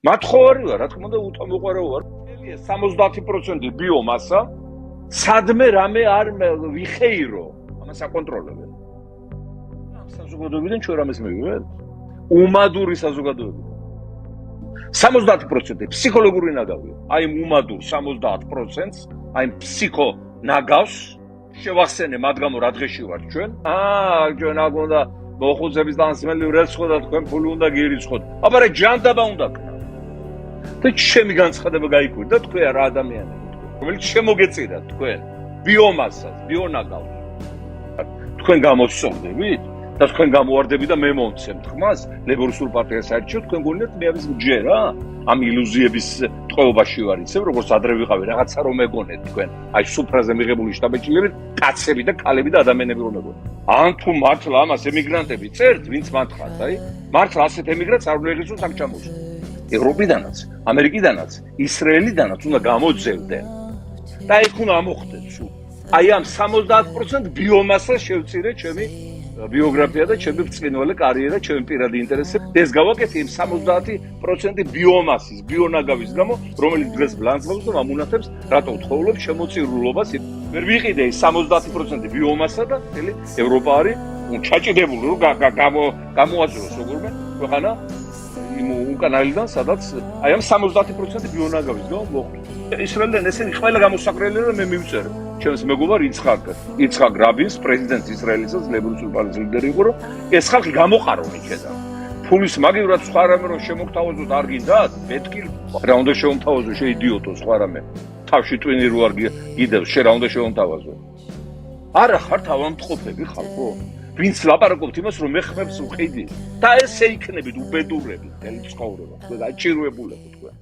მათ ხოვარი ვარ, რა თქმა უნდა, უთამოყარო ვარ. 70% ბიომასა სადმე რამე არ ვიხეირო, ამას აკონტროლებენ. საზოგადოებიდან ჩვენ რამეს მივიღეთ? უმადური საზოგადოებიდან. 70% ფსიქოლოგიური ნაგავია. აი უმადურ 70%-ს, აი ფსიქო ნაგავს შევახსენე მათ გამო რა დღეში ვართ ჩვენ? ჩვენ აქ უნდა მოხუცების დასმელი ვრეცხო და თქვენ ფული უნდა გირიცხოთ. აბა ჯანდაბა უნდა ქნა. და ჩემი განცხადება გაიკვირდა თქვენ რა ადამიანები თქვენ, რომელიც შემოგეწირათ თქვენ ბიომასას, ბიონაგავს. თქვენ გამოსწორდებით და თქვენ გამოواردები და მე მომცემთ ხმას, ლეიბორისტულ პარტიას საერთოდ თქვენ გონიათ მე არის ჯერ რა? ამ ილუზიების ტყვეობაში ვარ ისევ როგორც ადრე ვიყავი რაღაცა რომ მეგონეთ თქვენ. აი სუფრაზე მიღებული შტაბეჭილებით კაცები და ქალები და ადამიანები რომ მეგონეთ. ან თუ მართლა ამას ემიგრანტები წერთ, ვინც მათხრათ, აი მართლა ასეთ ემიგრანტს არ უნდა იღებდეს აქ ჩამოსულ. ევროპიდანაც, ამერიკიდანაც, ისრაელიდანაც უნდა გამოძევდნენ. და იქ უნდა ამოხდეს სულ. აი ამ 70% ბიომასას შევწირე ჩემი ბიოგრაფია და ჩემი ბრწყინვალე კარიერა, ჩემი პირადი ინტერესები. ეს გავაკეთე იმ 70% ბიომასის, ბიონაგავის გამო, რომელიც დღეს ბლანცბობს და ამუნათებს, რატო ვთხოვლობ შემოწირულობას. ვერ ვიყიდე 70% ბიომასა და მთელი ევროპა არის ჩაჭიდებული, რომ გამოაძლოს როგორმე ქვეყანა იმ უკანალიდან, სადაც აი ამ 70% ბიონაგავის გამო მოხდა. ისრაელიდან ესენი ყველა გამოსაკრელი და მე მივწერე. ჩემს მეგობარ იცხაკ რაბინს, პრეზიდენტ ისრაელისა, ლეიბორისტული პარტიის ლიდერი იყო, რომ ეს ხალხი გამოყარონ იქედან. ფულის მაგივრად სხვა რამე რომ შემოგთავაზოთ არ გინდათ? მეთქი რა უნდა შემომთავაზო, შეიდიოტო სხვა რამე. თავში ტვინი რო არ გიდევს, შე რა უნდა შემომთავაზო? არა ხარ თავამტყოფები ხალხო? ვინც ლაპარაკობთ იმას, რომ მე ხმებს ვყიდი და ესე იქნებით უბედურები მთელი ცხოვრება. თქვენ გაჭირვებულებო თქვენ.